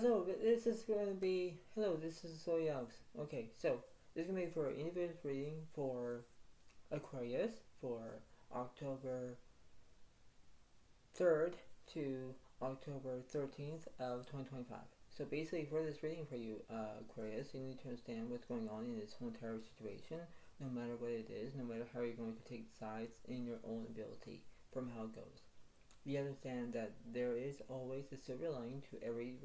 Hello, this is going to be. Hello, this is Soyox. Okay, so this is going to be for individual reading for Aquarius for October 3rd to October 13th of 2025. So basically, for this reading for you, Aquarius, you need to understand what's going on in this whole entire situation, no matter what it is, no matter how you're going to take sides in your own ability from how it goes. You understand that there is always a silver lining to every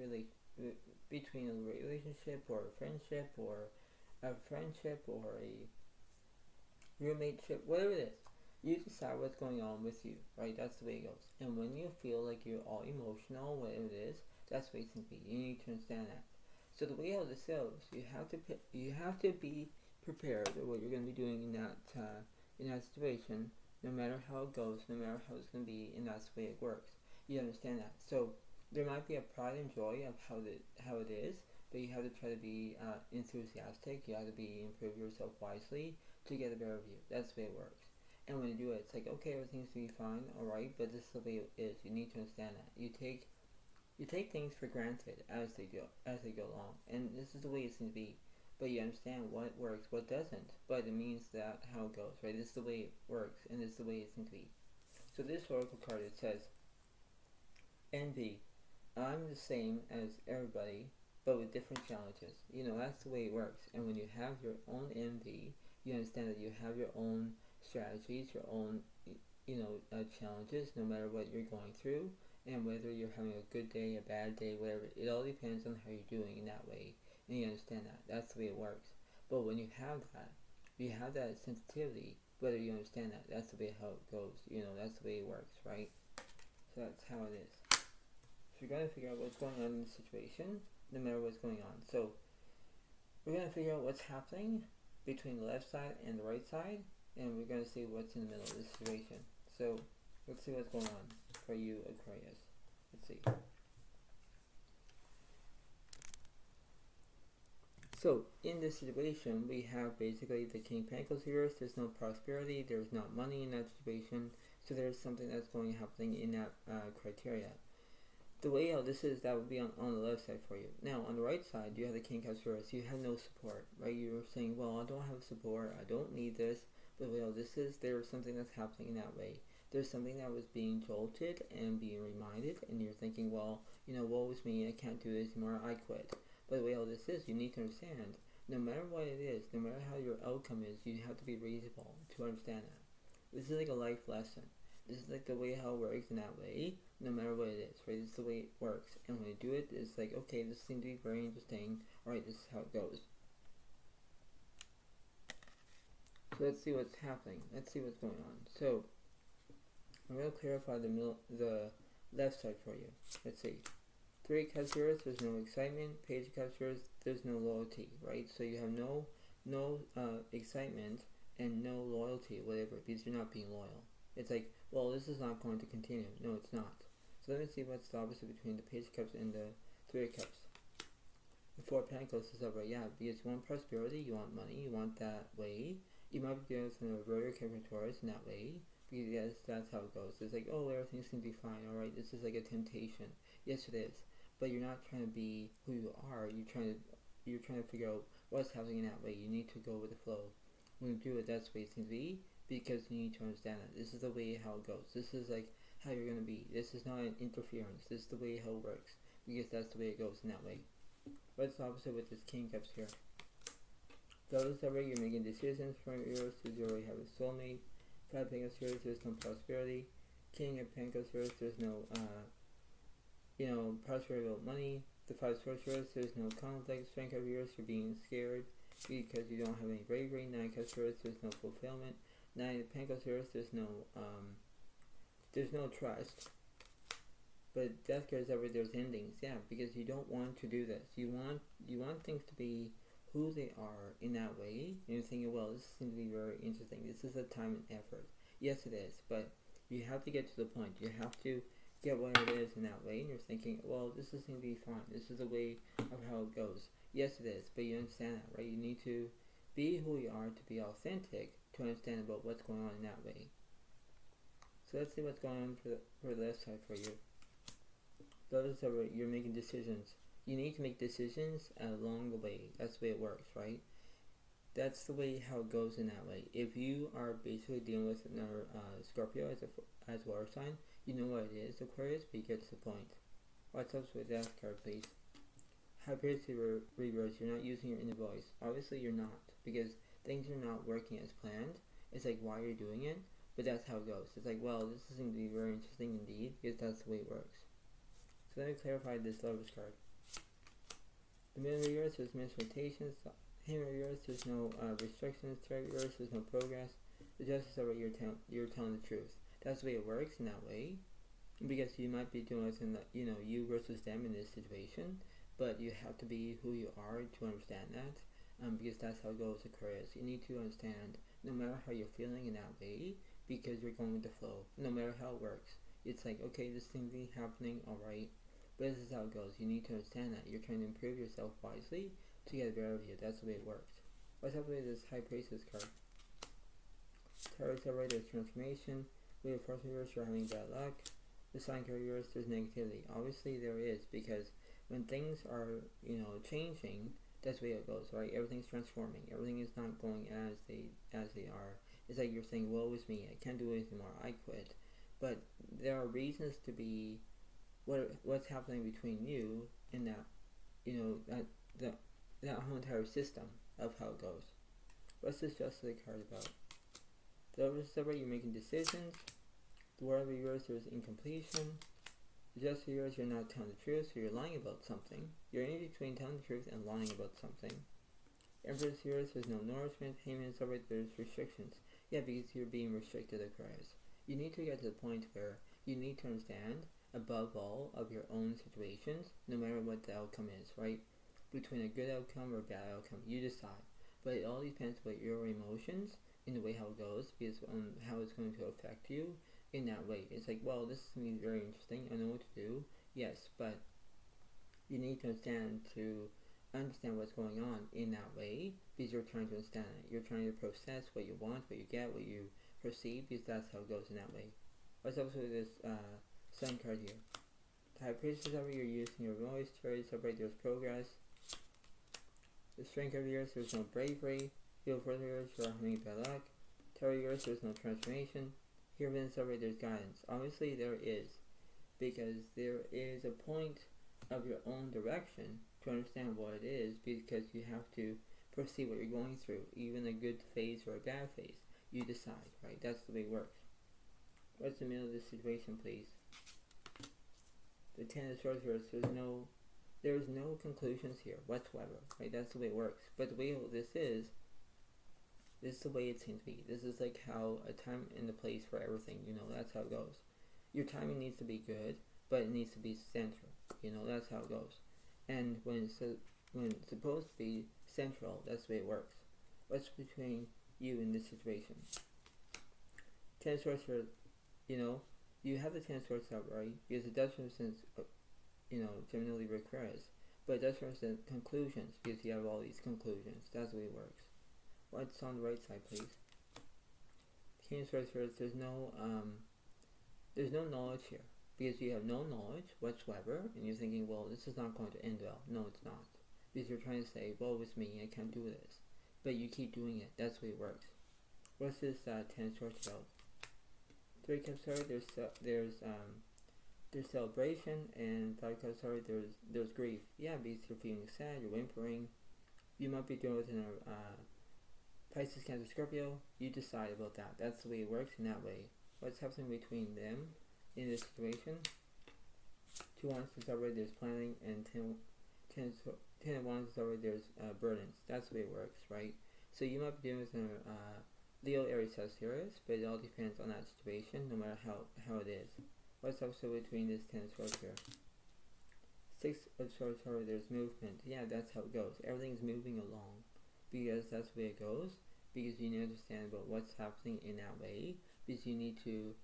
between a relationship or a friendship or a roommateship, whatever it is. You decide what's going on with you, right? That's the way it goes. And when you feel like you're all emotional, whatever it is, that's the way it's going to be. You need to understand that. So the way how this goes, you have to be prepared of what you're going to be doing in that situation, no matter how it goes, no matter how it's going to be, and that's the way it works. You understand that. So there might be a pride and joy of how it is, but you have to try to be enthusiastic. You have to improve yourself wisely to get a better view. That's the way it works. And when you do it, it's like, okay, everything's gonna be fine, all right. But this is the way it is. You need to understand that. You take things for granted as they go along, and this is the way it's gonna be. But you understand what works, what doesn't. But it means that how it goes, right? This is the way it works, and this is the way it's going to be. So this oracle card, it says, envy. I'm the same as everybody, but with different challenges. That's the way it works. And when you have your own envy, you understand that you have your own strategies, your own, challenges, no matter what you're going through, and whether you're having a good day, a bad day, whatever. It all depends on how you're doing in that way. And you understand that. That's the way it works. But when you have that sensitivity, whether you understand that, that's the way how it goes. That's the way it works, right? So that's how it is. So you're going to figure out what's going on in the situation, no matter what's going on. So we're going to figure out what's happening between the left side and the right side, and we're going to see what's in the middle of the situation. So let's see what's going on for you, Aquarius. Let's see. So in this situation, we have basically the King of Pentacles here. There's no prosperity. There's not money in that situation. So there's something that's going happening in that criteria. The way how this is, that would be on the left side for you. Now, on the right side, you have the King of Pentacles. You have no support, right? You're saying, well, I don't have support. I don't need this. But well, there's something that's happening in that way. There's something that was being jolted and being reminded, and you're thinking, well, woe is me. I can't do this anymore. I quit. But the way all this is, you need to understand, no matter what it is, no matter how your outcome is, you have to be reasonable to understand that. This is like a life lesson. This is like the way how it works in that way, no matter what it is, right? This is the way it works. And when you do it, it's like, okay, this seems to be very interesting. Alright, this is how it goes. So let's see what's happening. Let's see what's going on. So I'm going to clarify the left side for you. Let's see. 3 of Cups, there's no excitement. Page of Cups, there's no loyalty, right? So you have no excitement and no loyalty, whatever, because you're not being loyal. It's like, well, this is not going to continue. No, it's not. So let me see what's the opposite between the Page of Cups and the 3 of Cups. The 4 of Pentacles is over, yeah, because you want prosperity, you want money, you want that way. You might be doing some Virgo, Capricorn, Taurus in that way, because yes, that's how it goes. It's like, oh, everything's going to be fine, alright, this is like a temptation. Yes, it is. But you're not trying to be who you are. You're trying to figure out what's happening in that way. You need to go with the flow. When you do it, that's the way it's going to be, because you need to understand that this is the way how it goes. This is like how you're going to be. This is not an interference. This is the way how it works, because that's the way it goes in that way. What's the opposite with this King of Cups here? Those that you're making decisions from yours to already have a soulmate. 5 of Pentacles here, there's no prosperity. King of Pentacles here, there's no prosperity about money. The 5 of Swords, there's no conflict. Strength of yours, you're being scared because you don't have any bravery. 9 of Cups, there's no fulfillment. 9 of Pentacles, there's no trust. But Death cards over, there's endings, yeah, because you don't want to do this. You want things to be who they are in that way, and you're thinking, well, this seems to be very interesting. This is a time and effort. Yes, it is, but you have to get to the point. You have to get what it is in that way, and you're thinking, well, this is going to be fine. This is the way of how it goes. Yes, it is, but you understand that, right? You need to be who you are, to be authentic, to understand about what's going on in that way. So let's see what's going on for the left side for you. Those are you're making decisions. you need to make decisions along the way. That's the way it works, right? That's the way how it goes in that way. If you are basically dealing with another Scorpio as water sign, you know what it is, Aquarius, but you get to the point. What's up with that card, please? High Priestess reverse. You're not using your inner voice. Obviously, you're not, because things are not working as planned. It's like why you're doing it, but that's how it goes. It's like, well, this is going to be very interesting indeed, because that's the way it works. So let me clarify this Lovers card. The Middle reverse, there's misrotations. Him reverse, there's no restrictions. Tarot reverse, there's no progress. The Justice over, you're telling the truth. That's the way it works in that way, because you might be doing it in the, you versus them in this situation, but you have to be who you are to understand that, because that's how it goes, Aquarius. You need to understand, no matter how you're feeling in that way, because you're going with the flow, no matter how it works. It's like, okay, this thing's happening, alright, but this is how it goes. You need to understand that. You're trying to improve yourself wisely to get better of you. That's the way it works. What's up with this High Priestess card? Tarot's alright, there's transformation. With the Force reverse, you're having bad luck. The Sign card reverse, there's negativity. Obviously there is, because when things are, changing, that's the way it goes, right? Everything's transforming. Everything is not going as they are. It's like you're saying, woe is me, I can't do anything more, I quit. But there are reasons to be what's happening between you and that, that whole entire system of how it goes. What's this Justice card about? The Lovers celebrate, you're making decisions. The World reverse, there's incompletion. The Justice reverse, you're not telling the truth, so you're lying about something. You're in between telling the truth and lying about something. Empress reverse, there's no nourishment. Haman celebrate, there's restrictions. Yeah, because you're being restricted, Aquarius. You need to get to the point where you need to understand, above all, of your own situations, no matter what the outcome is, right? Between a good outcome or a bad outcome, you decide. But it all depends on your emotions in the way how it goes, because how it's going to affect you in that way. It's like, well, this is going to be very interesting. I know what to do. Yes, but you need to understand what's going on in that way, because you're trying to understand it. You're trying to process what you want, what you get, what you perceive, because that's how it goes in that way. What's up with this Sun card here? The High Priestess over, you're using your voice. Tarot celebrate, there's progress. The Strength of yours, there's no bravery. Feel further yours, you're having bad luck. Tarot yours, there's no transformation. Here within celebrate, there's guidance. Obviously there is, because there is a point of your own direction to understand what it is, because you have to perceive what you're going through, even a good phase or a bad phase. You decide, right? That's the way it works. What's the middle of this situation, please? The Ten of Swords reverse, there's no conclusions here whatsoever, right? That's the way it works. But the way this is the way it seems to be. This is like how a time and a place for everything, that's how it goes. Your timing needs to be good, but it needs to be central, that's how it goes. And when it's supposed to be central, that's the way it works. What's between you and this situation? Ten of Swords, you have the Ten of Swords up, right? Because it does represent, Gemini, Libra, Aquarius. But it does represent conclusions, because you have all these conclusions. That's the way it works. What's on the right side, please? King of Swords, there's no knowledge here, because you have no knowledge whatsoever, and you're thinking, well, this is not going to end well. No, it's not, because you're trying to say, well, it's me, I can't do this, but you keep doing it. That's the way it works. What's this Ten of Swords about? Three Cups card, there's celebration, and Five Cups card, there's grief. Yeah, because you're feeling sad, you're whimpering. You might be dealing with Pisces, Cancer, Scorpio. You decide about that. That's the way it works in that way. What's happening between them in this situation? Two Wands is already there's planning, and ten of Wands is already there's burdens. That's the way it works, right? So you might be dealing with Leo, Aries, Sagittarius, but it all depends on that situation, no matter how it is. What's also between this Ten of Swords here? Six of Swords, there's movement. Yeah, that's how it goes. Everything's moving along, because that's the way it goes, because you need to understand about what's happening in that way, because you need to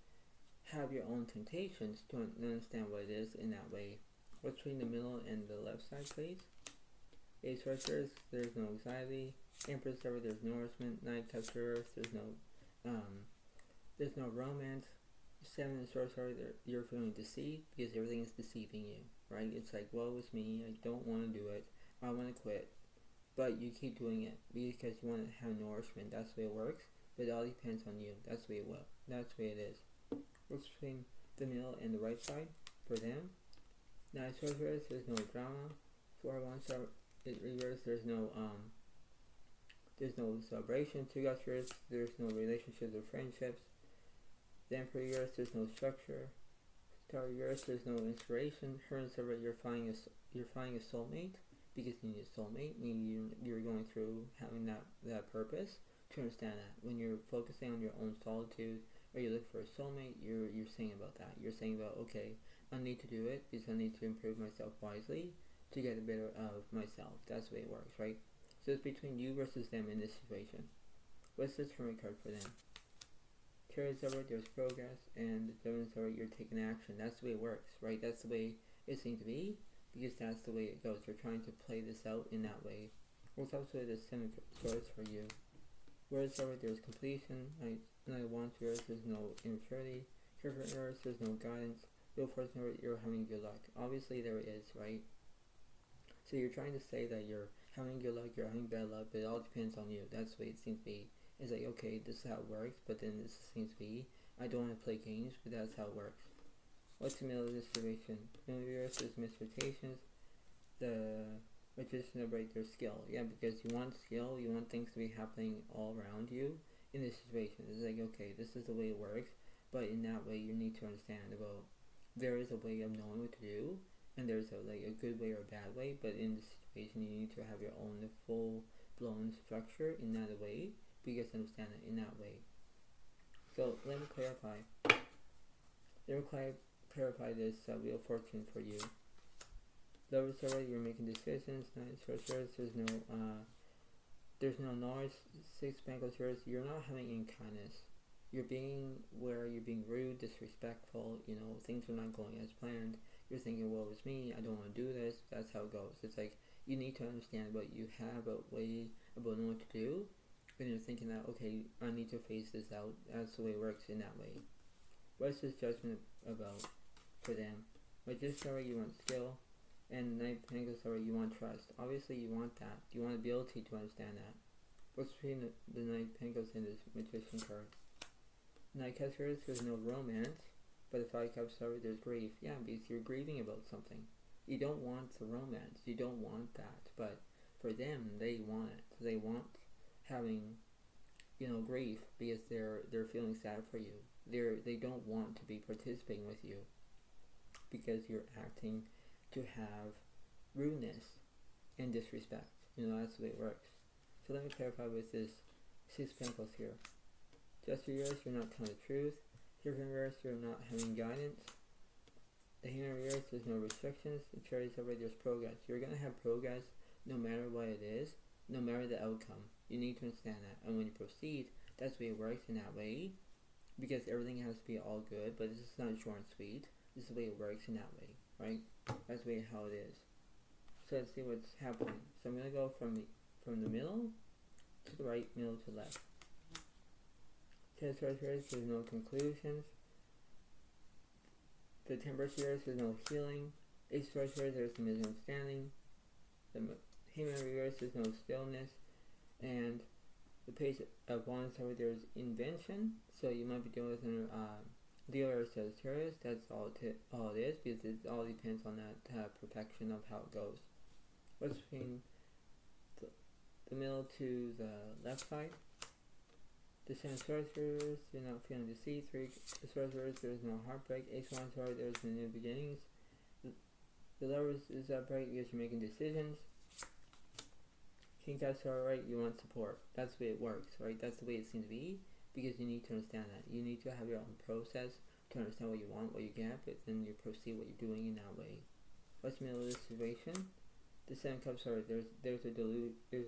have your own temptations to understand what it is in that way. What's between the middle and the left side, please? Ace of Swords, there's no anxiety. Empress, there's nourishment. Knight, Cups, there's no romance. Seven of Swords card, you're feeling deceived because everything is deceiving you, right? It's like, woe is me, I don't want to do it, I want to quit. But you keep doing it because you want to have nourishment. That's the way it works. But it all depends on you. That's the way it will. That's the way it is. What's between the middle and the right side for them? Now, Swords reverse, there's no drama. 4-1 star reverse, there's no celebration. 2 Guts reverse, there's no relationships or friendships. The Emperor reverse, there's no structure. Star reverse, there's no inspiration. Hermit reverse, you're finding a soulmate. Because you need a soulmate, maybe you're going through having that purpose to understand that. When you're focusing on your own solitude or you look for a soulmate, you're saying about that. You're saying about, okay, I need to do it because I need to improve myself wisely to get the better of myself. That's the way it works, right? So it's between you versus them in this situation. What's the Hermit card for them? Carries over, there's progress, and the Seven's over, you're taking action. That's the way it works, right? That's the way it seems to be. Because that's the way it goes. You're trying to play this out in that way. What's also the 7 of Swords for you? Whereas over there's completion. Knight of Wands reverse, there's no immaturity. Capricorn reverse, there's no guidance. Wheel of Fortune reverse, you're having good luck. Obviously there is, right? So you're trying to say that you're having good luck, you're having bad luck, but it all depends on you. That's the way it seems to be. It's like, okay, this is how it works, but then this seems to be, I don't want to play games, but that's how it works. What's the middle of this situation? The reverse is misrotations. The Magician of their skill. Yeah, because you want skill, you want things to be happening all around you in this situation. It's like, okay, this is the way it works, but in that way you need to understand about there is a way of knowing what to do, and there's a good way or a bad way, but in this situation you need to have your own full-blown structure in that way, because understand it in that way. So let me clarify. Clarify this Wheel of Fortune for you. Lovers already, you're making decisions. Knight of Swords, there's no noise. 6 Pentacles, you're not having any kindness. You're being rude, disrespectful. Things are not going as planned. You're thinking, well, it's me. I don't want to do this. That's how it goes. It's like you need to understand what you have, a way about knowing what to do. And you're thinking that, okay, I need to phase this out. That's the way it works in that way. What's this Judgment about for them? Magician, you want skill. And Knight of Pentacles, you want trust. Obviously you want that. You want the ability to understand that. What's between the Knight of Pentacles and this Magician card? Knight of Cups, there's no romance. But the 5 Cups, there's grief. Yeah, because you're grieving about something. You don't want the romance. You don't want that. But for them, they want it. They want having, grief because they're feeling sad for you. They don't want to be participating with you because you're acting to have rudeness and disrespect. That's the way it works. So let me clarify with this 6 Pentacles here. Just reverse, you're not telling the truth. Here in reverse, you're not having guidance. The Hangman reverse, there's no restrictions. The Chariot's over, there's progress. You're going to have progress no matter what it is, no matter the outcome. You need to understand that. And when you proceed, that's the way it works in that way. Because everything has to be all good, but this is not short and sweet. This is the way it works in that way, right? That's the way how it is. So let's see what's happening. So I'm going to go from the middle to the right, middle to left. 10 of Swords, there's no conclusions. The Temperance reverse, there's no healing. Ace of Swords, there's a misunderstanding. The Hangman reverse, there's no stillness. And the Page of Wands, there's invention. So you might be dealing with an Leo or Sagittarius. That's all it is, because it all depends on that perfection of how it goes. What's between the middle to the left side? The 10 of Swords, you're not feeling deceit. 3 of Swords, there's no heartbreak. Ace of Wands, there's no new beginnings. The Lovers is upright because you're making decisions. King Cups, right, you want support. That's the way it works, right? That's the way it seems to be, because you need to understand that. You need to have your own process to understand what you want, what you get, but then you proceed what you're doing in that way. What's the middle of this situation? The 7 Cups, there's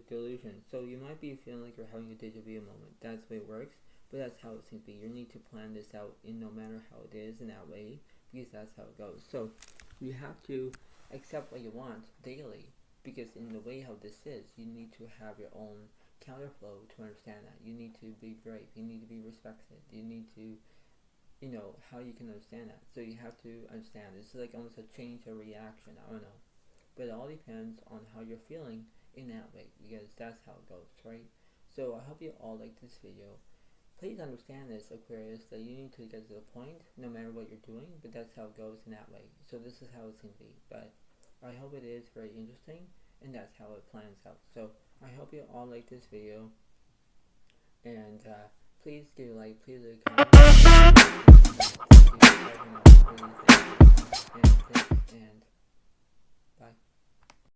delusion. So you might be feeling like you're having a Dajavu moment. That's the way it works, but that's how it seems to be. You need to plan this out in no matter how it is in that way, because that's how it goes. So you have to accept what you want daily, because in the way how this is, you need to have your own counterflow to understand that. You need to be brave. You need to be respected. You need to you know, how you can understand that. So you have to understand. This is like almost a change or reaction. I don't know. But it all depends on how you're feeling in that way, because that's how it goes, right? So I hope you all like this video. Please understand this, Aquarius, that you need to get to the point no matter what you're doing, but that's how it goes in that way. So this is how it's going to be. But I hope it is very interesting, and that's how it plans out. So I hope you all like this video, and please give a like, please leave a comment, and bye.